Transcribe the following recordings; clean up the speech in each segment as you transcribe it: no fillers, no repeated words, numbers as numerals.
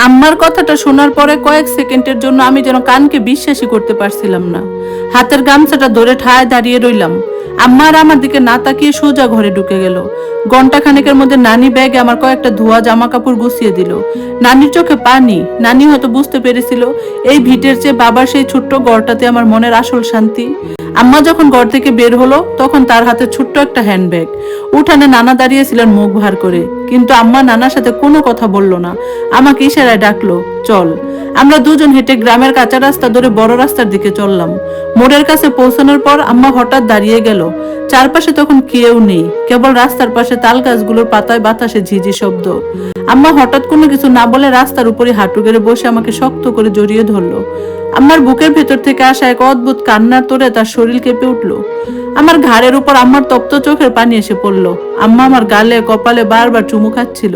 আম্মার কথাটা শোনার পরে কয়েক সেকেন্ডের জন্য আমি যেন কানকে বিশ্বাসই করতে পারছিলাম না। হাতের গামছাটা ধরে ঠায় দাঁড়িয়ে রইলাম। আম্মা আর আমার দিকে না তাকিয়ে সোজা ঘরে ঢুকে গেল। ঘন্টা খানেকের মধ্যে নানি ব্যাগে আমার কয়েকটা ধোয়া জামা কাপড় গুছিয়ে দিল। নানির চোখে পানি। নানি হয়তো বুঝতে পেরেছিল এই ভিটের চেয়ে বাবার সেই ছোট্ট ঘরটাতে আমার মনের আসল শান্তি। আম্মা যখন ঘর থেকে বের হলো তখন তার হাতে ছোট্ট একটা হ্যান্ডব্যাগ। উঠানে নানা দাঁড়িয়েছিলেন মুখ ভার করে, কিন্তু আম্মা নানার সাথে কোনো কথা বলল না। আমাকে ইশারায় ডাকলো, চল। আমরা দুজন হেঁটে গ্রামের কাঁচা রাস্তা ধরে বড় রাস্তার দিকে চললাম। মোড়ের কাছে পৌঁছানোর পর আম্মা হঠাৎ দাঁড়িয়ে গেল। চারপাশে তখন কেউ নেই, কেবল রাস্তার পাশে তাল গাছগুলোর পাতায় বাতাসে ঝিঝি শব্দ। আম্মা হঠাৎ কোনো কিছু না বলে রাস্তার উপরে হাঁটু গেড়ে বসে আমাকে শক্ত করে জড়িয়ে ধরলো। আমার বুকের ভেতর থেকে আসা এক অদ্ভুত কান্নার তোড়ে তার শরীর কেঁপে উঠলো। আমার ঘাড়ের উপর আম্মার তপ্ত চোখের পানি এসে পড়লো। আম্মা আমার গালে কপালে বারবার চুমু খাচ্ছিল।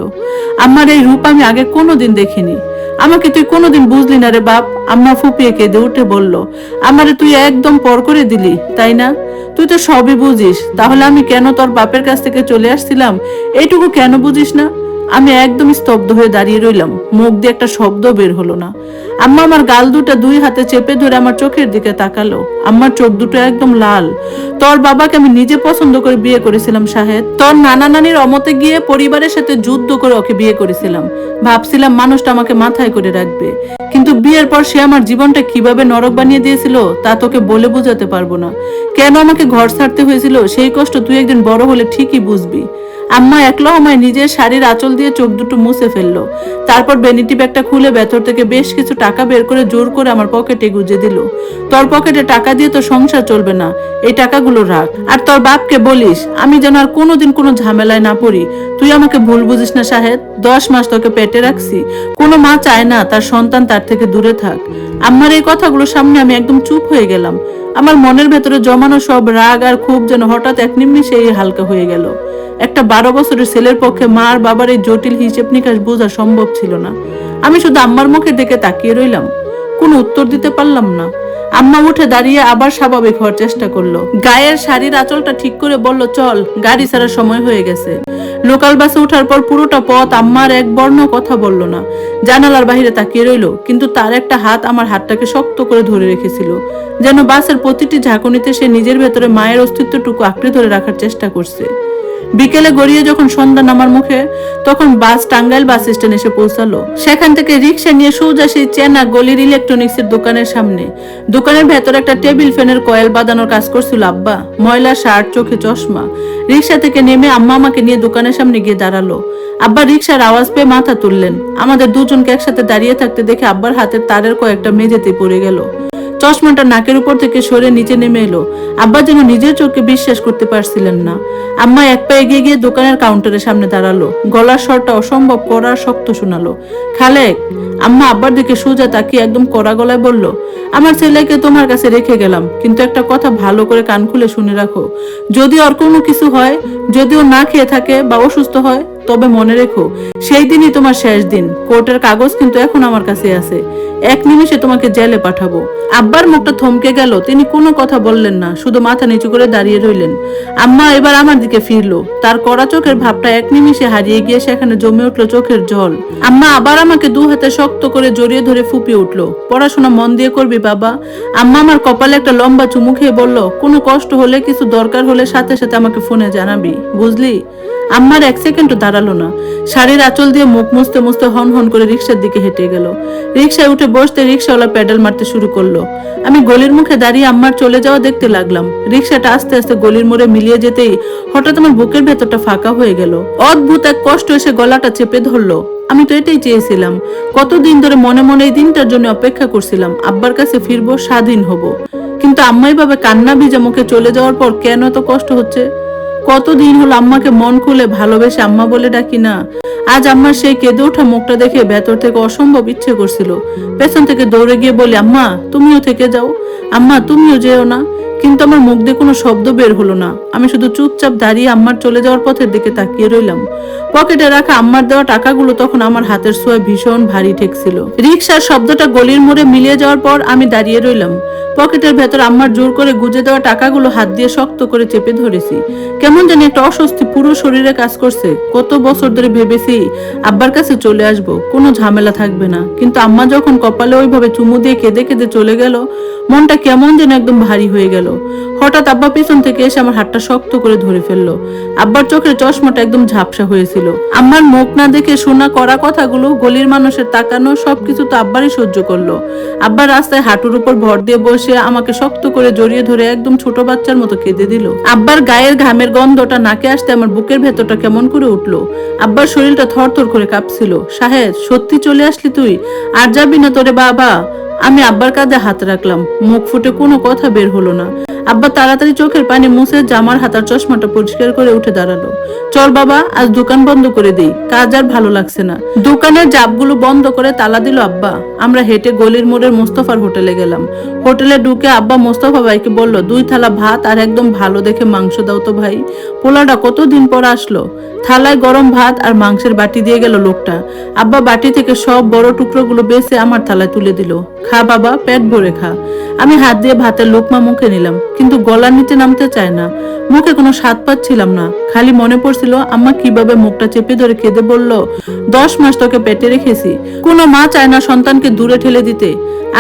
আম্মার এই রূপ আমি আগে কোনোদিন দেখিনি। আমাকে তুই কোনোদিন বুঝলি না রে বাপ, আম্মা ফুপিয়ে কেঁদে উঠে বলল। আমারে তুই একদম পর করে দিলি, তাই না? তুই তো সবই বুঝিস, তাহলে আমি কেন তোর বাপের কাছ থেকে চলে আসছিলাম এইটুকু কেন বুঝিস না? আমি একদম স্তব্ধ হয়ে দাঁড়িয়ে রইলাম। মুখ দিয়ে একটা শব্দ বের হলো না। আম্মা আমার গাল দুটা দুই হাতে চেপে ধরে আমার চোখের দিকে তাকালো। আমার চোখ দুটো একদম লাল। তোর বাবাকে আমি নিজে পছন্দ করে বিয়ে করেছিলাম শাহেদ। তোর নানা নানির অমতে গিয়ে পরিবারের সাথে যুদ্ধ করে ওকে বিয়ে করেছিলাম। ভাবছিলাম মানুষটা আমাকে মাথায় করে রাখবে, কিন্তু বিয়ের পর সে আমার জীবনটা কিভাবে নরক বানিয়ে দিয়েছিল তা তোকে বলে বোঝাতে পারবো না। কেন আমাকে ঘর ছাড়তে হয়েছিল সেই কষ্ট তুই একদিন বড় হলে ঠিকই বুঝবি। আম্মা একলহমায় নিজের শাড়ির আঁচল দিয়ে চোখ দুটো মুছে ফেললো। তারপর ভ্যানিটি ব্যাগটা খুলে ভেতর থেকে বেশ কিছু টাকা বের করে জোর করে আমার পকেটে গুজে দিল। তোর পকেটে টাকা দিয়ে তো সংসার চলবে না, এই টাকাগুলো রাখ। আর তোর বাপকে বলিস আমি যেন আর কোনোদিন কোনো ঝামেলায় না পড়ি। তুই আমাকে ভুল বুঝিস না শাহেদ, 10 মাস তোকে পেটে রাখছি। কোনো মা চায় না তার সন্তান তার থেকে দূরে থাক। আম্মার এই কথাগুলোর সামনে আমি একদম চুপ হয়ে গেলাম। আমার মনের ভেতরে জমানো সব রাগ আর ক্ষোভ যেন হঠাৎ এক নিমিষেই হালকা হয়ে গেল। একটা 12 বছরের ছেলের পক্ষে মা আর বাবার এই জটিল হিসেব নিকাশ বোঝা সম্ভব ছিল না। আমি শুধু আম্মার মুখের দিকে তাকিয়ে রইলাম, কোনো উত্তর দিতে পারলাম না। আম্মা উঠে দাঁড়িয়ে আবার স্বাভাবিক হওয়ার চেষ্টা করলো। গায়ের শাড়ির আঁচলটা ঠিক করে বলল, চল, গাড়ি ছাড়ার সময় হয়ে গেছে। লোকাল বাসে ওঠার পর পুরোটা পথ আম্মার এক বর্ণ কথা বলল না। জানালার বাইরে তাকিয়ে রইল, কিন্তু তার একটা হাত আমার হাতটাকে শক্ত করে ধরে রেখেছিল, যেন বাসের প্রতিটি ঝাঁকুনিতে সে নিজের ভেতরে মায়ের অস্তিত্বটুকু আঁকড়ে ধরে রাখার চেষ্টা করছে। বিকেলে গড়িয়ে যখন সন্ধ্যা নামার মুখে, তখন বাস টাঙ্গাইল বাস স্ট্যান্ড এসে পৌঁছালো। সেখান থেকে রিক্সা নিয়ে সোজা সেই চেনা গলির ইলেকট্রনিক্স এর দোকানের সামনে। দোকানের ভেতর একটা টেবিল ফ্যানের কয়েল বাঁধানোর কাজ করছিল আব্বা। ময়লা শার্ট, চোখে চশমা। রিক্সা থেকে নেমে আম্মা আমাকে নিয়ে দোকানের সামনে গিয়ে দাঁড়ালো। আব্বা রিক্সার আওয়াজ পেয়ে মাথা তুললেন। আমাদের দুজনকে একসাথে দাঁড়িয়ে থাকতে দেখে আব্বার হাতের তারের কয়েকটা মেঝেতে পড়ে গেল। চশমাটা নাকের উপর থেকে সরে নিচে নেমে এলো। আব্বা যেন নিজের চোখকে বিশ্বাস করতে পারছিলেন না। আম্মা এক পা এগিয়ে গিয়ে দোকানের কাউন্টারের সামনে দাঁড়ালো। গলার স্বরটা অসম্ভব কড়া শক্ত শোনালো। খালেক। আম্মা আব্বার দিকে সোজা তাকিয়ে একদম কড়া গলায় বলল, আমার ছেলেকে তোমার কাছে রেখে গেলাম, কিন্তু একটা কথা ভালো করে কান খুলে শুনে রাখো। যদি ওর কোনো কিছু হয়, যদি ও না খেয়ে থাকে বা অসুস্থ হয়, তবে মনে রেখো সেই দিনই তোমার শেষ দিন। কোর্টের কাগজ কিন্তু এখন আমার কাছে আছে। এক নিমিষে তোমাকে জেলে পাঠাবো। আব্বার মুখটা থমকে গেল। তিনি কোনো কথা বললেন না, শুধু মাথা নিচু করে দাঁড়িয়ে রইলেন। আম্মা এবার আমার দিকে ফিরলো। তার কড়া চোখের ভাবটা এক নিমিষে হারিয়ে গিয়ে সেখানে জমে উঠলো চোখের জল। আম্মা আবার আমাকে দু হাতে শক্ত করে জড়িয়ে ধরে ফুপিয়ে উঠলো। পড়াশোনা মন দিয়ে করবি বাবা। আম্মা আমার কপালে একটা লম্বা চুমু খেয়ে বলল, কোনো কষ্ট হলে, কিছু দরকার হলে সাথে সাথে আমাকে ফোনে জানাবি, বুঝলি? আম্মার এক সেকেন্ডও দাঁড়ালো না। শাড়ির আঁচল দিয়ে মুখ মুছতে মুছতে হন হন করে রিক্সার দিকে হেঁটে গেল। রিক্সায় উঠে বসতে রিক্সাওয়ালা প্যাডেল মারতে শুরু করলো। আমি গলির মুখে দাঁড়িয়ে আম্মার চলে যাওয়া দেখতে লাগলাম। রিক্সাটা আস্তে আস্তে গলির মোড়ে মিলিয়ে যেতেই হঠাৎ আমার বুকের ভেতরটা ফাঁকা হয়ে গেল। অদ্ভুত এক কষ্ট এসে গলাটা চেপে ধরলো। আমি তো এটাই চেয়েছিলাম। কতদিন ধরে মনে মনে এই দিনটার জন্য অপেক্ষা করছিলাম। আব্বার কাছে ফিরবো, স্বাধীন হব। কিন্তু আম্মাই ভাবে কান্না ভিজা মুখে চলে যাওয়ার পর কেন এত কষ্ট হচ্ছে। কতদিন হলো আম্মাকে মন খুলে ভালোবেসে আম্মা বলে ডাকি না। আজ আম্মার সেই কেঁদে ওঠা মুখটা দেখে ভেতর থেকে অসম্ভব ইচ্ছে করছিল পেছন থেকে দৌড়ে গিয়ে বলি, আম্মা তুমিও থেকে যাও, আম্মা তুমিও যেও না। কিন্তু আমার মুখ দিয়ে কোনো শব্দ বের হলো না। আমি শুধু চুপচাপ দাঁড়িয়ে আম্মার চলে যাওয়ার পথের দিকে তাকিয়ে রইলাম। পকেটে রাখা আম্মার দেওয়া টাকাগুলো তখন আমার হাতের ছোঁয়ায় ভীষণ ভারী ঠেকছিল। রিকশার শব্দটা গলির মোড়ে মিলিয়ে যাওয়ার পর আমি দাঁড়িয়ে রইলাম। পকেটের ভেতর আম্মার জোর করে গুজে দেওয়া টাকাগুলো হাত দিয়ে শক্ত করে চেপে ধরেছি। কেমন জানি একটা অস্বস্তি পুরো শরীরে কাজ করছে। কত বছর ধরে ভেবেছি আব্বার কাছে চলে আসব, কোনো ঝামেলা থাকবে না, কিন্তু আম্মা যখন কপালে ওইভাবে চুমু দিয়ে কেঁদে কেঁদে চলে গেল, মনটা কেমন যেন একদম ভারী হয়ে গেল। হঠাৎ আব্বা পিছন থেকে এসে আমার হাতটা শক্ত করে ধরে ফেললো। আব্বার চোখের চশমাটা একদম ঝাপসা হয়েছিল। আম্মার মুখ না দেখে শোনা করা কথাগুলো, গলির মানুষের তাকানো, সবকিছু তো আব্বারই সহ্য করলো। আব্বার রাস্তায় হাঁটুর উপর ভর দিয়ে বসে আমাকে শক্ত করে জড়িয়ে ধরে একদম ছোট বাচ্চার মতো কেঁদে দিল। আব্বার গায়ের ঘামের গন্ধটা নাকে আসতে আমার বুকের ভেতরটা কেমন করে উঠলো। আব্বার শরীরটা থরথর করে কাঁপছিল। শাহেদ, সত্যি চলে আসলি তুই? আর যাবি না তোরে বাবা? আমি আব্বার কাঁধে হাত রাখলাম। মুখ ফুটে কোনো কথা বের হলো না। আব্বা তাড়াতাড়ি চোখের পানি মুছে জামার হাতার চশমাটা পরিষ্কার করে উঠে দাঁড়ালো। চল বাবা, আজ দোকান বন্ধ করে দেই, কাজ আর ভালো লাগছে না। দোকানের জাপগুলো বন্ধ করে তালা দিল আব্বা। আমরা হেঁটে গলির মোড়ের মোস্তফার হোটেলে গেলাম। হোটেলে ঢুকে আব্বা মোস্তফা ভাইকে বলল, 2 থালা ভাত আর একদম ভালো দেখে মাংস দাও তো ভাই। পোলাটা কতদিন পর আসলো। থালায় গরম ভাত আর মাংসের বাটি দিয়ে গেল লোকটা। আব্বা বাটি থেকে সব বড় টুকরোগুলো বেছে আমার থালায় তুলে দিল। খা বাবা, পেট ভরে খা। আমি হাত দিয়ে ভাতের লোকমা মুখে নিলাম, কিন্তু গলার নিচে নামতে চায় না। মুখে কোনো স্বাদ পাচ্ছিলাম না। খালি মনে পড়ছিল আম্মা কিভাবে মুখটা চেপে ধরে কেঁদে বলল, 10 মাস তোকে পেটে রেখেছি। কোনো মা চায় না সন্তানকে দূরে ঠেলে দিতে।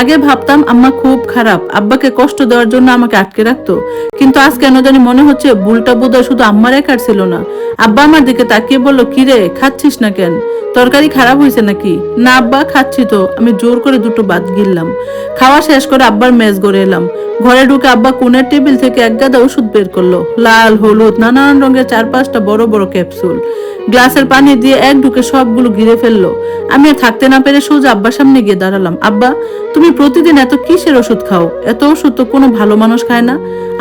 আগে ভাবতাম আম্মা খুব খারাপ, আব্বাকে কষ্ট দেওয়ার জন্য আমাকে আটকে রাখতো, কিন্তু আজ কেন জানি মনে হচ্ছে ভুলটা বোধহয় শুধু আম্মার একার ছিল না। আব্বা আমার দিকে তাকিয়ে বলল, কিরে, খাচ্ছিস না কেন? তরকারি খারাপ হয়েছে নাকি? না আব্বা, খাচ্ছি তো। আমি জোর করে 2টো ভাত গিললাম। খাওয়া শেষ করে আব্বার মেজ গড়ে এলাম। ঘরে ঢুকে আব্বা কোণের টেবিল থেকে এক গাদা ওষুধ বের করলো। লাল, হলুদ, নানান রঙের 4-5টা বড় বড় ক্যাপসুল। গ্লাসের পানি দিয়ে এক ঢুকে সবগুলো গিলে ফেললো। আমি আর থাকতে না পেরে সোজা আব্বার সামনে গিয়ে দাঁড়ালাম। আব্বা, তুমি প্রতিদিন এত কিসের ওষুধ খাও? এত ওষুধ তো কোনো ভালো মানুষ খায় না।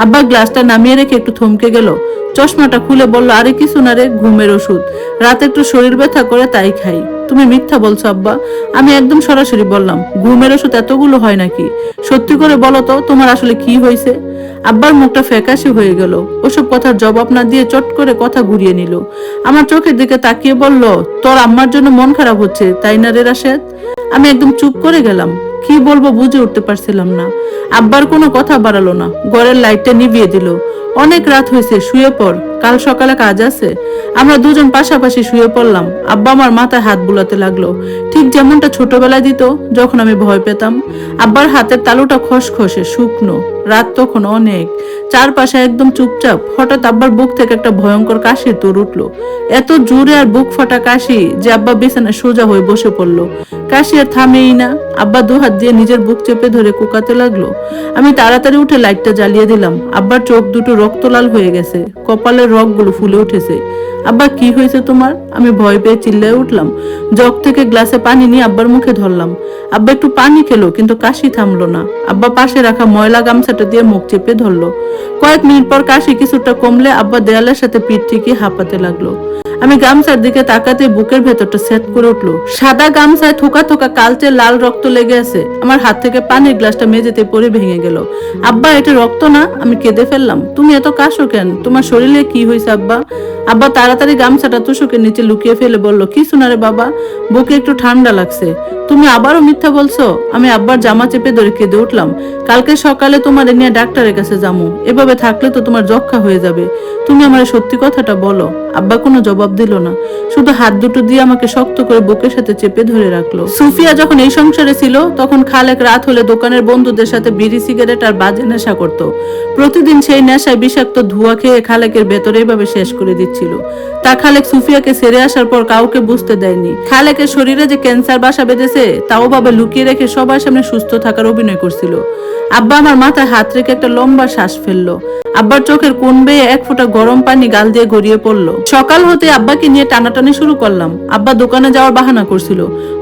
আব্বা গ্লাসটা নামিয়ে রেখে একটু থমকে গেল। চশমাটা খুলে বলল, আরে কিছু না রে, ঘুমের ওষুধ। রাতে একটু শরীর ব্যথা করে তাই খাই। তুমি মিথ্যা বলছো আব্বা। আমি একদম সরাসরি বললাম, ঘুমের ওষুধ এতগুলো হয় নাকি? সত্যি করে বলো তো, তোমার আসলে কি হয়েছে? আব্বার মুখটা ফ্যাকাশে হয়ে গেল। ওসব কথার জবাব না দিয়ে চট করে কথা ঘুরিয়ে নিল। আমার চোখের দিকে তাকিয়ে বলল, তোর আম্মার জন্য মন খারাপ হচ্ছে, তাই না রে রাশেদ? আমি একদম চুপ করে গেলাম। কি বলবো বুঝে উঠতে পারছিলাম না। আব্বার কোনো কথা বাড়ালো না, ঘরের লাইটটা নিভিয়ে দিল। অনেক রাত হয়েছে, শুয়ে পড়, কাল সকালে কাজ আছে। আমরা দুজন পাশাপাশি শুয়ে পড়লাম। আব্বা আমার মাথায় হাত বুলাতে লাগলো, ঠিক যেমনটা ছোটবেলায় দিত যখন আমি ভয় পেতাম। আব্বার হাতের তালুটা খসখসে শুকনো। রাত তখন অনেক, চারপাশে একদম চুপচাপ। হঠাৎ আব্বার বুক থেকে একটা ভয়ঙ্কর কাশির তোর উঠলো। এত জোরে আর বুক ফাটা কাশি যে আব্বা বিছানায় সোজা হয়ে বসে পড়লো। কাশি আর থামেই না। আব্বা 2 হাত দিয়ে নিজের বুক চেপে ধরে কুকাতে লাগলো। আমি তাড়াতাড়ি উঠে লাইটটা জ্বালিয়ে দিলাম। আব্বার চোখ দুটো রক্ত লাল হয়ে গেছে, কপালের রগগুলো ফুলে উঠেছে। আব্বা, কি হয়েছে তোমার? আমি ভয় পেয়ে চিল্লায় উঠলাম। জগ থেকে গ্লাসে পানি নিয়ে আব্বার মুখে ধরলাম। আব্বা একটু পানি খেলো, কিন্তু কাশি থামলো না। আব্বা পাশে রাখা ময়লা গামছাটা দিয়ে মুখ চেপে ধরলো। কয়েক মিনিট পর কাশি কিছুটা কমলে আব্বা দেয়ালের সাথে পিঠ ঠেকিয়ে হাঁপাতে লাগলো। আমি গামছার দিকে তাকাতে বুকের ভেতরটা সেট করে উঠলো। সাদা গামছায় থোকা থোকা কালচে লাল রক্ত লেগে আছে। আমার হাত থেকে পানির গ্লাসটা মেঝেতে পড়ে ভেঙে গেল। আব্বা, এটা রক্ত না? আমি কেঁদে ফেললাম। তুমি এত কাশো কেন? তোমার শরীরে কি হয়েছে আব্বা? আব্বা তাড়াতাড়ি গামছাটা তুষকের নিচে লুকিয়ে ফেলে বলল, কিছু না রে বাবা, বুকে একটু ঠান্ডা লাগছে। তুমি আবারও মিথ্যা বলছো? আমি আব্বার জামা চেপে ধরে কেঁদে উঠলাম। কালকে সকালে তোমার নিয়ে ডাক্তারের কাছে যাবো। এভাবে থাকলে তো তোমার যক্ষা হয়ে যাবে। তুমি আমার সত্যি কথাটা বলো। আব্বা কোনো জবাব দিল না, শুধু হাত দুটো দিয়ে আমাকে শক্ত করে বুকের সাথে চেপে ধরে রাখলো। সুফিয়া যখন এই সংসারে ছিল তখন খালেক রাত হলে দোকানের বন্ধুদের সাথে বিড়ি সিগারেট আর বাজে নেশা করত। প্রতিদিন সেই নেশায় বিষাক্ত ধোঁয়া খেয়ে খালেকের ভেতরে এভাবে শেষ করে দিচ্ছিল। তা খালেক সুফিয়াকে ছেড়ে আসার পর কাউকে বুঝতে দেয়নি। খালেকের শরীরে যে ক্যান্সার বাসা বেঁধেছে তাও ভাবে লুকিয়ে রেখে সবার সামনে সুস্থ থাকার অভিনয় করছিল। আব্বা আমার মাথায় হাত রেখে একটা লম্বা শ্বাস ফেললো। আব্বার চোখের কোণ বেয়ে 1 ফোঁটা গরম পানি গাল দিয়ে গড়িয়ে পড়লো। সকাল হতে আব্বাকে নিয়ে টানাটানি শুরু করলাম। আব্বা দোকানে যাওয়ার বাহানা করছিল,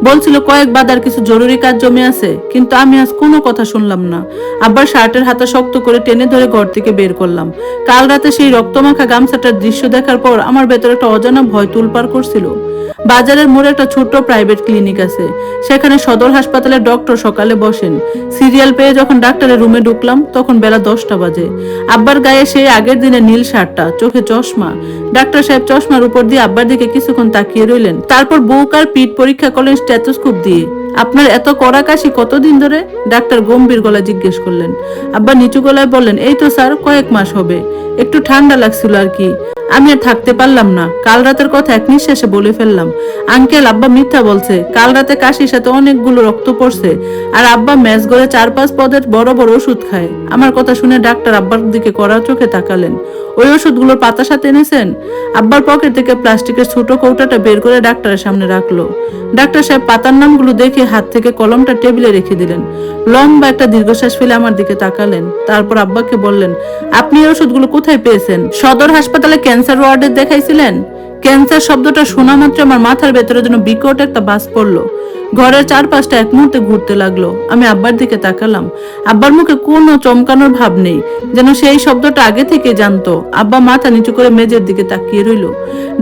বলছিল কয়েক বাদার কিছু জরুরি কাজ জমে আছে, কিন্তু আমি আজ কোনো কথা শুনলাম না। আব্বার শার্টের হাতা শক্ত করে টেনে ধরে ঘর থেকে বের করলাম। কাল রাতে সেই রক্তমাখা গামছাটার দৃশ্য দেখার পর আমার ভেতরে একটা অজানা ভয় তুলপার করছিল। বাজারের মোড়ে একটা ছোট্ট প্রাইভেট ক্লিনিক আছে, সেখানে সদর হাসপাতালের ডক্টর সকালে বসেন। সিরিয়াল পেয়ে যখন ডাক্তারের রুমে ঢুকলাম তখন বেলা 10টা বাজে। আব্বার গায়ে সেই আগের দিনে নীল শার্টটা, চোখে চশমা। ডাক্তার সাহেব চশমার উপর দিয়ে আব্বার দিকে কিছুক্ষণ তাকিয়ে রইলেন, তারপর বুক আর পিঠ পরীক্ষা করলেন স্টেথোস্কোপ দিয়ে। আপনার এত কড়া কাশি কতদিন ধরে? ডাক্তার গম্ভীর গলায় জিজ্ঞেস করলেন। আব্বা নিচু গলায় বললেন, এই তো স্যার কয়েক মাস হবে, একটু ঠান্ডা লাগছিল আর কি। আমি আর থাকতে পারলাম না, কাল রাতের কথা এক নিঃশ্বাসে বলে ফেললাম। আঙ্কেল, আব্বা মিথ্যা বলছে, কাল রাতে কাশির সাথে অনেকগুলো রক্ত পড়ছে, আর আব্বা ম্যাচ করে 4-5 পদের বড় বড় ওষুধ খায়। আমার কথা শুনে ডাক্তার আব্বার দিকে কড়া চোখে তাকালেন। ওই ওষুধগুলোর পাতা সাথে এনেছেন? আব্বার পকেট থেকে প্লাস্টিকের ছোট কৌটাটা বের করে ডাক্তারের সামনে রাখলো। ডাক্তার সাহেব পাতার নামগুলো দেখে হাত থেকে কলমটা টেবিলে রেখে দিলেন। লম্বা একটা দীর্ঘশ্বাস ফেলে আমার দিকে তাকালেন, তারপর আব্বাকে বললেন, আপনি এই ওষুধগুলো কোথায় পেয়েছেন? সদর হাসপাতালে ক্যান্সার ওয়ার্ডে দেখাইছিলেন? ক্যান্সার শব্দটা শোনা মাত্র আমার মাথার ভেতরে যেন বিকট একটা বাজ পড়লো। ঘরের চারপাশটা এক মুহূর্তে ঘুরতে লাগলো। আমি আব্বার দিকে তাকালাম। আব্বার মুখে কোনো চমকানোর ভাব নেই, যেন সেই শব্দটা আগে থেকে জানতো। আব্বা মাথা নিচু করে মেঝের দিকে তাকিয়ে রইল।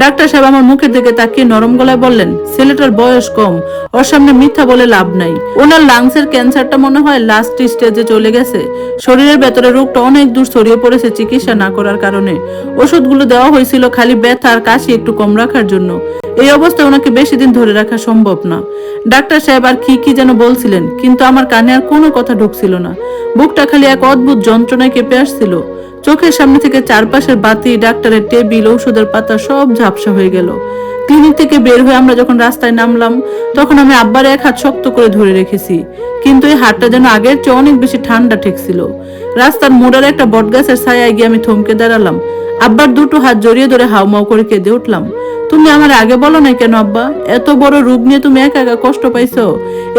ডাক্তার সাহেব আমার মুখের দিকে তাকিয়ে নরম গলায় বললেন, ছেলেটার বয়স কম, ওর সামনে মিথ্যা বলে লাভ নাই। ওনার লাংসের ক্যান্সারটা মনে হয় লাস্ট স্টেজে চলে গেছে। শরীরের ভেতরে রোগটা অনেক দূর ছড়িয়ে পড়েছে চিকিৎসা না করার কারণে। ওষুধগুলো দেওয়া হয়েছিল খালি ব্যথা আর কাশি একটু কম রাখার জন্য। এই অবস্থায় ওনাকে বেশি দিন ধরে রাখা সম্ভব না। ডাক্তার সাহেব আর কি যেন বলছিলেন, কিন্তু আমার কানে আর কোনো কথা ঢুকছিল না। বুকটা খালি এক অদ্ভুত যন্ত্রণায় কেঁপে আসছিল। চোখের সামনে থেকে চারপাশের বাতি, ডাক্তারের টেবিল, ঔষধের পাতা সব ঝাপসা হয়ে গেল। ক্লিনিক থেকে বের হয়ে আমরা যখন রাস্তায় নামলাম তখন আমি আব্বার এক হাত শক্ত করে ধরে রেখেছি, কিন্তু এই হাতটা যেন আগের চেয়ে অনেক বেশি ঠান্ডা ঠেকছিল। রাস্তার মোড়ার একটা বটগাছের ছায়ায় গিয়ে আমি থমকে দাঁড়ালাম। আব্বার দুটো হাত জড়িয়ে ধরে হাউমাউ করে কেঁদে উঠলাম। তুমি আমার আগে বলো না কেন আব্বা? এত বড় রোগ নিয়ে তুমি একা একা কষ্ট পাইছো।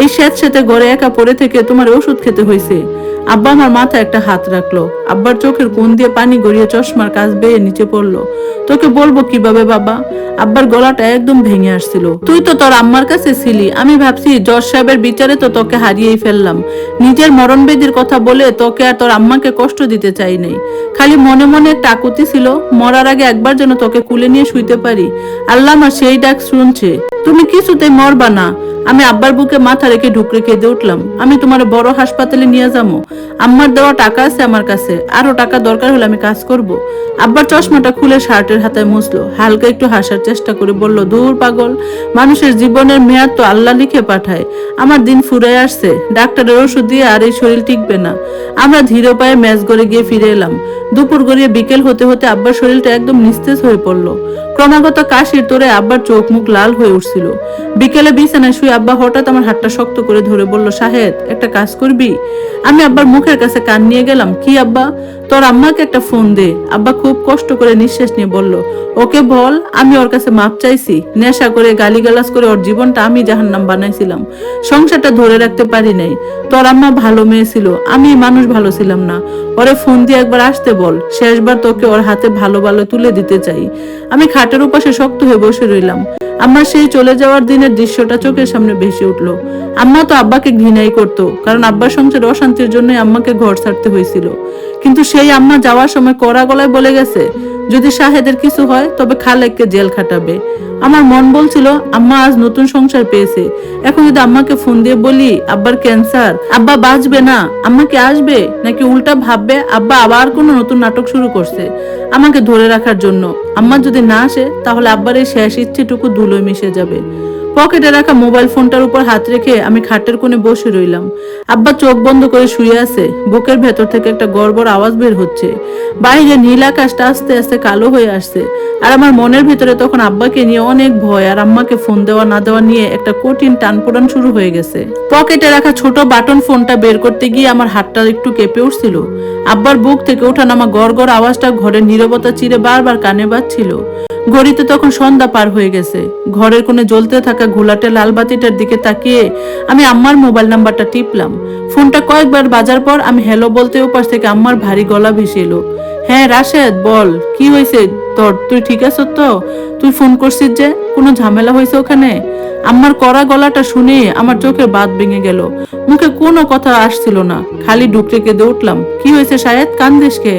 এই স্যাঁতস্যাঁতে ঘরে একা পড়ে থেকে তোমার ওষুধ খেতে হয়েছে। আব্বা আমার মাথায় একটা হাত রাখলো। আব্বার চোখের কোণ দিয়ে পানি গড়িয়ে চশমার কাছ বেয়ে নিচে পড়লো। তোকে বলবো কিভাবে বাবা? আব্বার গলাটা একদম ভেঙে আসছিল। তুই তো তোর আম্মার কাছে ছিলি, আমি ভাবছি জজ সাহেবের বিচারে তো তোকে হারিয়েই ফেললাম। নিজের মরণ বেদির কথা বলে তোকে আর তোর আম্মাকে কষ্ট দিতে চাই নাই। খালি মনে মনে একটা আকুতি ছিল, মরার আগে একবার যেন তোকে কুলে নিয়ে শুইতে পারি। আল্লাহ আমার সেই ডাক শুনছে। তুমি কিছুতেই মরবা না। আমি আব্বার বুকে মাথা রেখে ঢুকরে কেঁদে উঠলাম। আমি তোমার বড় হাসপাতালে নিয়ে যাবো। আম্মার দেওয়া টাকা আছে আমার কাছে, আরো টাকা দরকার হলে আমি কাজ করব। আব্বার চশমাটা খুলে শার্টের হাতায় মুছলো, হালকা একটু হাসার চেষ্টা করে বলল, দূর পাগল, মানুষের জীবনের মেয়াদ তো আল্লাহ লিখে পাঠায়। আমার দিন ফুরায় আসছে, ডাক্তারের ওষুধ দিয়ে আর এই শরীর টিকবে না। আমরা ধীরে পায়ে ম্যাচ গড়ে গিয়ে ফিরে এলাম। দুপুর গড়িয়ে বিকেল হতে হতে আব্বার শরীরটা একদম নিস্তেজ হয়ে পড়লো। ক্রমাগত কাশির তোরে আব্বার চোখ মুখ লাল হয়ে উঠছিল। বিকেলে বিছানায় শুয়ে আব্বা হঠাৎ আমার হাতটা শক্ত করে ধরে বলল, শাহেদ, একটা কাজ করবি? আমি আব্বার মুখের কাছে কান নিয়ে গেলাম। কি আব্বা? তোর আম্মাকে একটা ফোন দে। আব্বা খুব কষ্ট করে নিঃশ্বাস নিয়ে বলল, ওকে বল আমি ওর কাছে মাপ চাইছি। নেশা করে গালিগালাজ করে ওর জীবনটা আমি জাহান্নাম বানাইছিলাম, সংসারটা ধরে রাখতে পারি নাই। তোর আম্মা ভালো মেয়ে ছিল, আমি মানুষ ভালো ছিলাম না। ওরে ফোন দিয়ে একবার আসতে বল, শেষবার তোকে ওর হাতে ভালো ভালো তুলে দিতে চাই। আমি খাটের উপাশে শক্ত হয়ে বসে রইলাম। আম্মা সেই চলে যাওয়ার দিনের দৃশ্যটা চোখের সামনে ভেসে উঠলো। আম্মা তো আব্বাকে ঘৃণাই করতো, কারণ আব্বার সংসারে অশান্তির জন্যই আম্মাকে ঘর ছাড়তে হয়েছিল। কিন্তু সেই আম্মা যাওয়ার সময় কড়া গলায় বলে গেছে, যদি শাহেদের কিছু হয় তবে খালেককে জেল খাটাবে। আমার মন বলছিল, আম্মা আজ নতুন সংসার পেয়েছে, এখন যদি আম্মাকে ফোন দিয়ে বলি আব্বার ক্যান্সার, আব্বা বাঁচবে না, আম্মা কি আসবে? নাকি উল্টা ভাববে আব্বা আবার কোনো নতুন নাটক শুরু করছে আমাকে ধরে রাখার জন্য। আম্মা যদি না আসে তাহলে আব্বার এই শেষ ইচ্ছেটুকু ধুলোয় মিশে যাবে। পকেটে রাখা মোবাইল ফোনটার উপর হাত রেখে আমি খাটের কোণে বসে রইলাম। আব্বা চোখ বন্ধ করে শুয়ে আছে। বুকের ভেতর থেকে একটা গড়বড় আওয়াজ বের হচ্ছে। বাইরে নীল আকাশটা আস্তে আস্তে কালো হয়ে আসছে। আর আমার মনের ভিতরে তখন আব্বাকে নিয়ে অনেক ভয় আর আম্মাকে ফোন দেওয়া না দেওয়া নিয়ে একটা কঠিন টানপোড়ান শুরু হয়ে গেছে। পকেটে রাখা ছোট বাটন ফোনটা বের করতে গিয়ে আমার হাতটা একটু কেঁপে উঠছিল। আব্বার বুক থেকে ওঠানামা গড় গড় আওয়াজটা ঘরের নীরবতা চিরে বারবার কানে বাজছিল। ঘড়িতে তখন সন্ধ্যা পার হয়ে গেছে। ঘরের কোণে জ্বলতে থাকা ঘোলাটে লাল বাতিটার দিকে তাকিয়ে আমি আম্মার মোবাইল নাম্বারটা টিপলাম। ফোনটা কয়েকবার বাজার পর আমি হ্যালো বলতে উপাস থেকে আম্মার ভারী গলা ভেসে এলো। হ্যাঁ রাশেদ, বল কি হয়েছে তোর? তুই ঠিক আছো তো? তুই ফোন করছিস যে, কোনো ঝামেলা হয়েছে ওখানে? আমার কড়া গলাটা শুনে আমার চোখের বাঁধ ভেঙে গেল। মুখে কোনো কথা আসছিল না, খালি ডুকরে কেঁদে উঠলাম। কি হয়েছে শাহেদ, কান্দিস কে?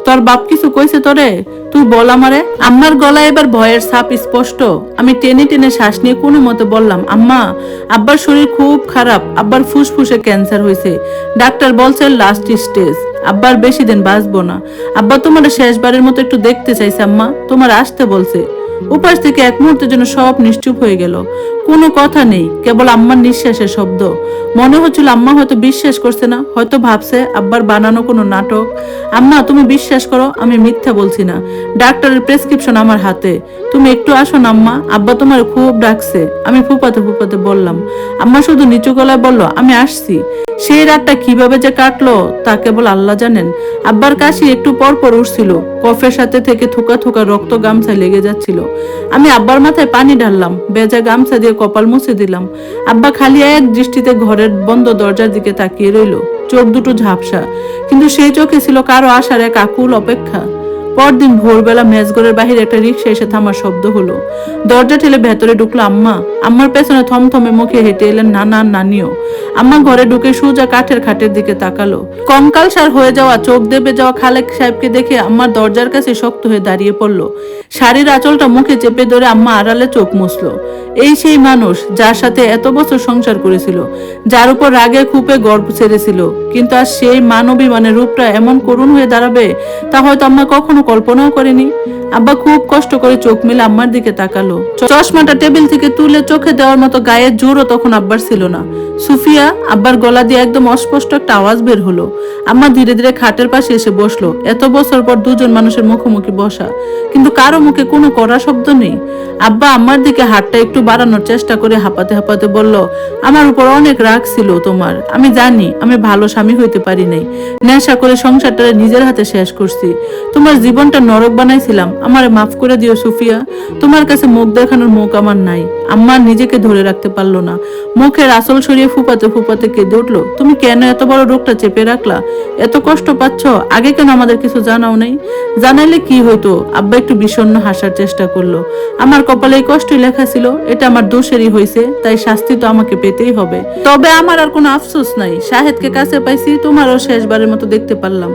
তোর বাপ কিছু কইছে তোরে? তুই বল আমারে। আমার গলায় এবার ভয়ের ছাপ স্পষ্ট। আমি টেনে টেনে শ্বাস নিয়ে কোনো মতে বললাম, আম্মা, আব্বার শরীর খুব খারাপ। আব্বার ফুসফুসে ক্যান্সার হয়েছে, ডাক্তার বলছে লাস্ট স্টেজ। আব্বার বেশি দিন বাঁচবো না। আব্বা তোমার শেষবারের মতো একটু দেখতে চাইছে আম্মা, তোমার আসতে বলছে। উপাস থেকে এক মুহূর্তের জন্য সব নিশ্চুপ হয়ে গেল। কোনো কথা নেই, কেবল আম্মার নিঃশ্বাসের শব্দ। মনে হচ্ছিল আম্মা হয়তো বিশ্বাস করছে না, হয়তো ভাবছে আব্বার বানানো কোনো নাটক। আম্মা, তুমি বিশ্বাস করো, আমি মিথ্যা বলছি না। ডাক্তারের প্রেসক্রিপশন আমার হাতে। তুমি একটু আসো না আম্মা, আব্বা তোমার খুব ডাকছে। আমি ফুপাতে ফুপাতে বললাম। আম্মা শুধু নিচু গলায় বলল, আমি আসছি। সেই রাতটা কিভাবে যে কাটলো তা কেবল আল্লাহ জানেন। আব্বার কাশি একটু পর পর উঠছিল, কফের সাথে থেকে থোকা থোকা রক্ত গামছায় লেগে যাচ্ছিল। আমি আব্বার মাথায় পানি ঢাললাম, বেজা গামছা দিয়ে কপাল মুছে দিলাম। আব্বা খালি এক দৃষ্টিতে ঘরের বন্ধ দরজার দিকে তাকিয়ে রইল, চোখ দুটো ঝাপসা, কিন্তু সেই চোখে ছিল কারো আসার এক আকুল অপেক্ষা। পরদিন ভোরবেলা মেজগড়ের বাহিরে একটা রিক্সা এসে থামার শব্দ হলো। দরজা ঠেলে ভেতরে ঢুকলো আম্মা। আম্মার পেছনে থমথমে মুখে হেঁটে এলেন নানা আর নানিও। আম্মা ঘরে ঢুকে সোজা কাঠের খাটের দিকে তাকালো। কঙ্কালসার হয়ে যাওয়া, চোখ দেবে যাওয়া খালেক সাহেবকে দেখে আম্মার দরজার কাছে শক্ত হয়ে দাঁড়িয়ে পড়লো। শাড়ির আঁচলটা মুখে চেপে ধরে আম্মা আড়ালে চোখ মুছলো। এই সেই মানুষ যার সাথে এত বছর সংসার করেছিল, যার উপর রাগে খুপে গর্ব ছেড়েছিল, কিন্তু আজ সেই মানবী মানে রূপটা এমন করুণ হয়ে দাঁড়াবে তা হয়তো আম্মা কখনো কল্পনাও করেনি। আব্বা খুব কষ্ট করে চোখ মেলে আম্মার দিকে তাকালো। চশমাটা টেবিল থেকে তুলে চোখে দেওয়ার মতো গায়ের জোরও তখন আব্বার ছিল না। সুফিয়া, আব্বার গলা দিয়ে একদম অস্পষ্ট একটা আওয়াজ বের হলো। আম্মা ধীরে ধীরে খাটের পাশে এসে বসলো। এত বছর পর দুজন মানুষের মুখোমুখি বসা, কিন্তু কারো মুখে কোনো কড়া শব্দ নেই। আব্বা আম্মার দিকে হাতটা একটু বাড়ানোর চেষ্টা করে হাঁপাতে হাঁপাতে বলল, আমার উপর অনেক রাগ ছিল তোমার। আমি জানি আমি ভালো স্বামী হইতে পারি নাই। নেশা করে সংসারটা নিজের হাতে শেষ করছি। তোমার জীবনটা নরক বানাইছিলাম। আমারে মাফ করে দিও সুফিয়া। তোমার কাছে মুখ দেখানোর মুখ আমার নাই। আম্মা নিজেকে ধরে রাখতে পারলো না, মুখের আসল সরিয়ে ফুপাতে ফুপাতে কেঁদে উঠলো। তুমি কেন এত বড় রোগটা চেপে রাখলা? এত কষ্ট পাচ্ছ, আগে কেন আমাদের কিছু জানাও নাই? জানাইলে কি হইতো? আব্বা একটু বিষণ্ণ হাসার চেষ্টা করলো। আমার কপালে এই কষ্টই লেখা ছিল, এটা আমার দোষেরই হয়েছে, তাই শাস্তি তো আমাকে পেতেই হবে। তবে আমার আর কোনো আফসোস নাই, শাহেদকে কাছে পাইছি, তোমারও শেষবারের মতো দেখতে পারলাম।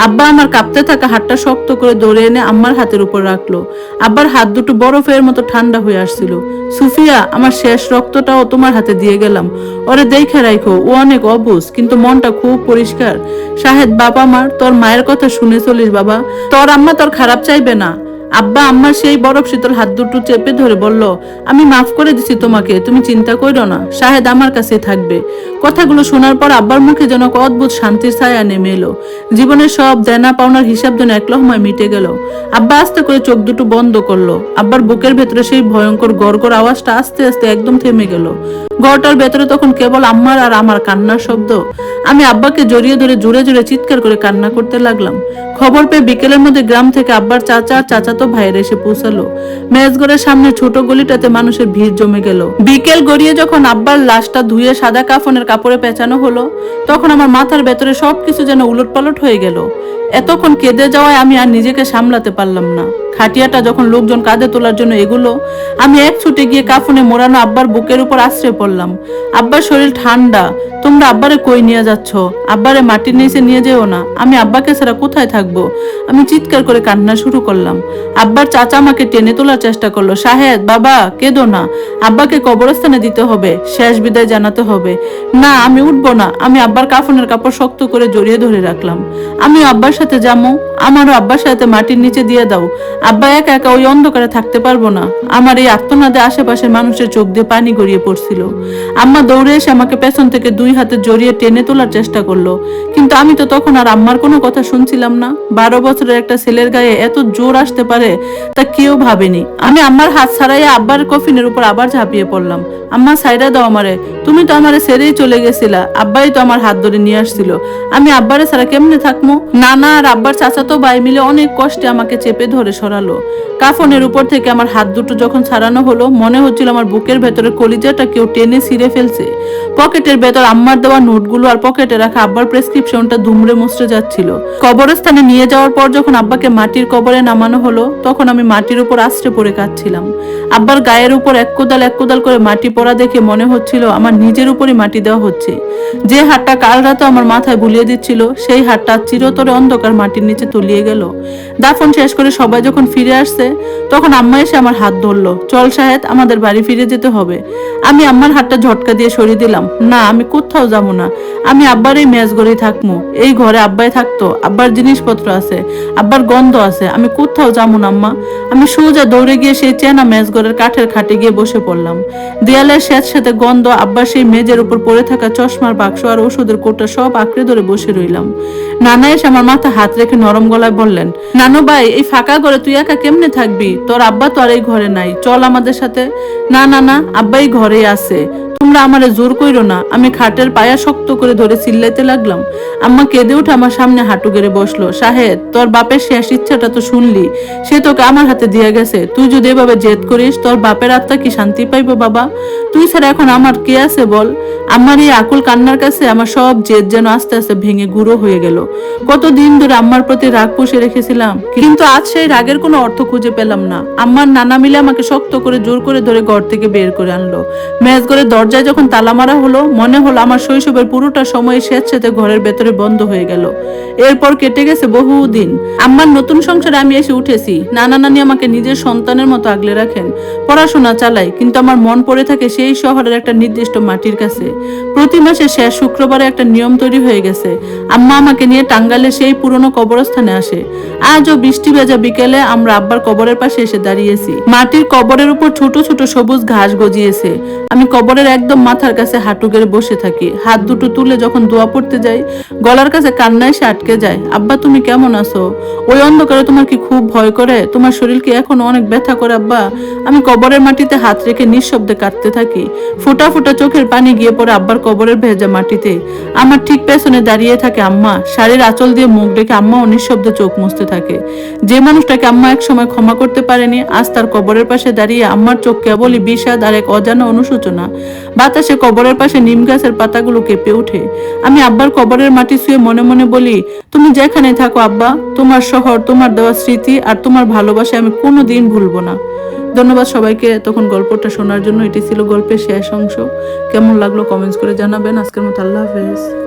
আব্বা আমার কাঁপতে থাকা হাতটা শক্ত করে ধরে এনে আম্মার হাতের উপর রাখলো। আব্বার হাত দুটো বরফের মতো ঠান্ডা হয়ে আসছিল। সুফিয়া, আমার শেষ রক্তটাও তোমার হাতে দিয়ে গেলাম। ওরে দেখে রাখো, ও অনেক অবুঝ, কিন্তু মনটা খুব পরিষ্কার। শাহেদ, বাবা মার তোর মায়ের কথা শুনে চলিস বাবা, তোর আম্মা তোর খারাপ চাইবে না। আব্বা আম্মার সেই বরফ শীতল হাত দুটো চেপে ধরে বলল, আমি মাফ করে দিছি তোমাকে, তুমি চিন্তা করো না, শাহেদ আমার কাছে থাকবে। কথাগুলো শোনার পর আব্বার মুখে যেন এক অদ্ভুত শান্তির ছায়া নেমে এলো। জীবনের সব দেনা পাওনার হিসাব যেন এক লহমায় মিটে গেল। আব্বা আস্তে করে চোখ দুটো বন্ধ করলো। আব্বার বুকের ভেতরে সেই ভয়ঙ্কর গড়গড় আওয়াজটা আস্তে আস্তে একদম থেমে গেল। ঘরটার ভেতরে তখন কেবল আম্মার আর আমার কান্নার শব্দ। আমি আব্বাকে জড়িয়ে ধরে জোরে জোরে চিৎকার করে কান্না করতে লাগলাম। খবর পেয়ে বিকেলের মধ্যে গ্রাম থেকে আব্বার চাচা আর চাচাতো ভাইয়ের এসে পৌঁছালো। মেজগড়ের সামনে ছোট গলিটাতে মানুষের ভিড় জমে গেল। বিকেল গড়িয়ে যখন আব্বার লাশটা ধুয়ে সাদা কাফনের কাপড়ে পেঁচানো হলো, তখন আমার মাথার ভেতরে সবকিছু যেন উলটপালট হয়ে গেল। এতক্ষণ কেঁদে যাওয়ায় আমি আর নিজেকে সামলাতে পারলাম না। খাটিয়াটা যখন লোকজন কাঁধে তোলার জন্য এগুলো, আমি এক ছুটে গিয়ে কাফনে মোড়ানো আব্বার বুকের উপর আশ্রে পড়লাম। আব্বার শরীর ঠান্ডা। তোমরা আব্বারে কই নিয়ে যাচ্ছ? আব্বারে মাটির নিচে নিয়ে যেও না, আমি আব্বাকে ছাড়া কোথায় থাকবো? আমি চিৎকার করে কান্না শুরু করলাম। আব্বার চাচা আমাকে টেনে তোলার চেষ্টা করলো। শাহেদ, বাবা কেঁদো না, আব্বাকে কবরস্থানে দিতে হবে, শেষ বিদায় জানাতে হবে। না, আমি উঠবো না। আমি আব্বার কাফনের কাপড় শক্ত করে জড়িয়ে ধরে রাখলাম। আমি আব্বার সাথে যাবো, আমারও আব্বার সাথে মাটির নিচে দিয়ে দাও। আব্বা একা একা ওই অন্ধকারে থাকতে পারবো না। আমার এই আর্তনাদে আশেপাশের মানুষের চোখ দিয়ে পানি গড়িয়ে পড়ছিল। আম্মা দৌড়ে এসে আমাকে পেছন থেকে দুই হাতে জড়িয়ে টেনে তোলার চেষ্টা করলো, কিন্তু আমি তো তখন আর আম্মার কোনো কথা শুনছিলাম না। 12 বছরের একটা ছেলের গায়ে এত জোর আসতে পারে তা কেউ ভাবেনি। আমি আম্মার হাত ছাড়াইয়া আব্বার কফিনের উপর আবার ঝাঁপিয়ে পড়লাম। আম্মা, সাইডা দাও আমারে, তুমি তো আমারে ছেড়েই চলে গেছিলা। আব্বাই তো আমার হাত ধরে নিয়ে আসছিল, আমি আব্বারে ছাড়া কেমনে থাকবো? নানা আর আব্বার চাচাতো চাচাতো ভাই মিলে অনেক কষ্টে আমাকে চেপে ধরে সরালো। কাফনের উপর থেকে আমার হাত দুটো যখন ছাড়ানো হলো, মনে হচ্ছিল আমার বুকের ভেতরে কলিজাটা কেউ টেনে ছিঁড়ে ফেলছে। পকেটের ভেতর আম্মার দেওয়া নোটগুলো আর পকেটে রাখা আব্বার প্রেসক্রিপশনটা দুমড়ে মুচড়ে যাচ্ছিল। কবরস্থানে নিয়ে যাওয়ার পর যখন আব্বাকে মাটির কবরে নামানো হলো, তখন আমি মাটির উপর আশ্রে পড়ে কাঁদছিলাম। আব্বার গায়ের উপর এক কোদাল করে মাটি পড়া দেখে মনে হচ্ছিল আমার নিজের উপরই মাটি দেওয়া হচ্ছে। যে হাতটা কাল রাতে আমার মাথায় বুলিয়ে দিচ্ছিল, সেই হাতটা চিরতরে অন্ধকার মাটির নিচে তলিয়ে গেল। দাফন শেষ করে সবাই যখন ফিরে আসছে, তখন আম্মা এসে আমার হাত ধরলো, চল শাহেদ, আমাদের বাড়ি ফিরে যেতে হবে। আমি আম্মার হাতটা ঝটকা দিয়ে সরিয়ে দিলাম। না, আমি কোথাও যাবো না, আমি আব্বার এই মেজ ঘরেই থাকবো। এই ঘরে আব্বাই থাকতো, আব্বার জিনিসপত্র আছে, আব্বার গন্ধ আছে, আমি কোথাও যাবো না আম্মা। আমি সোজা দৌড়ে গিয়ে সেই চেনা মেজ ঘরের কাঠের খাটে গিয়ে বসে পড়লাম। দেয়ালের সাথে গন্ধ, আব্বার সেই মেজের উপর পড়ে থাকা চশমার বাক্স আর ওষুধের কোটা সব আঁকড়ে ধরে বসে রইলাম। নানা এসে আমার মাথা হাত রেখে নরম গলায় বললেন, নানু ভাই, এই ফাঁকা ঘরে তুই একা কেমনে থাকবি? তোর আব্বা তো আর এই ঘরে নাই, চল আমাদের সাথে। না না না, আব্বাই ঘরেই আছে, তোমরা আমারে জোর কইরো না। আমি খাটের পায়া শক্ত করে ধরে চিল্লাইতে লাগলাম। আম্মা কেঁদে উঠে আমার সামনে হাঁটু গেড়ে বসলো। শাহেদ, তোর বাপের শেষ ইচ্ছাটা তো শুনলি, সে তোকে আমার হাতে দিয়ে গেছে। তুই যদি এভাবে জেদ করিস, তোর বাপের আত্মা কি শান্তি পাইবো বাবা? তুই ছাড়া এখন আমার কে আছে বল? আমার এই আকুল কান্নার কাছে আমার সব জেদ যেন আস্তে আস্তে ভেঙে গুঁড়ো হয়ে গেল। কতদিন ধরে আম্মার প্রতি রাগ পুষে রেখেছিলাম, কিন্তু আজ সেই রাগের কোনো অর্থ খুঁজে পেলাম না। আম্মার নানা মিলে আমাকে শক্ত করে জোর করে ধরে ঘর থেকে বের করে আনলো। মেজ ঘরে দরজায় যখন তালা মারা হলো, মনে হলো আমার শৈশবের পুরোটা সময় স্বেচ্ছাতে ঘরের ভেতরে বন্ধ হয়ে গেল। এরপর কেটে গেছে বহুদিন। আম্মার নতুন সংসারে আমি এসে উঠেছি। নানা নানি আমাকে নিজের সন্তানের মতো আগলে রাখেন, পড়াশোনা চালাই, কিন্তু আমার মন পড়ে থাকে সেই শহরের একটা নির্দিষ্ট মাটির কাছে। প্রতি মাসে শেষ শুক্রবারে একটা নিয়ম তৈরি হয়ে গেছে, আম্মা আমাকে নিয়ে টাঙ্গালে সেই পুরনো কবরস্থানে আসে। আজও বৃষ্টি ভেজা বিকেলে আমরা আব্বার কবরের পাশে এসে দাঁড়িয়েছি। মাটির কবরের উপর ছোট ছোট সবুজ ঘাস গজিয়েছে। আমি কবরের একদম মাথার কাছে হাঁটু গেড়ে বসে থাকি। হাত দুটো তুলে যখন দোয়া পড়তে যাই, গলার কাছে কান্না এসে আটকে যায়। আব্বা, তুমি কেমন আছো? ওই অন্ধকারে তোমার কি খুব ভয় করে? তোমার শরীর কি এখন অনেক ব্যথা করে আব্বা? আমি কবরের মাটিতে হাত রেখে নিঃশব্দে কাঁদতে থাকি। ফোঁটা ফোঁটা চোখের পানি গিয়ে পড়ে আব্বার কবরের ভেজা মাটিতে। আমার ঠিক পেছনে দাঁড়িয়ে থাকে আম্মা, শাড়ির আঁচল দিয়ে মুখ ডেকে আম্মাও নিঃশব্দে চোখ মুছতে থাকে। যে মানুষটাকে আম্মা এক সময় ক্ষমা করতে পারেনি, আজ তার কবরের পাশে দাঁড়িয়ে আম্মার চোখ কেবলই বিষাদ আর এক অজানা অনুশোচনা। বাতাসে কবরের পাশে নিম গাছের পাতাগুলো কেঁপে ওঠে। আমি আব্বার কবরের মাটি ছুঁয়ে মনে মনে বলি, তুমি যেখানে থাকো আব্বা, তোমার শহর, তোমার দেওয়া স্মৃতি আর তোমার ভালোবাসা আমি কোনোদিন ভুলবো না। ধন্যবাদ সবাইকে তখন গল্পটা শোনার জন্য। এটি ছিল গল্পের শেষ অংশ। কেমন লাগলো কমেন্টস করে জানাবেন। আজকের মতো আল্লাহ হাফেজ।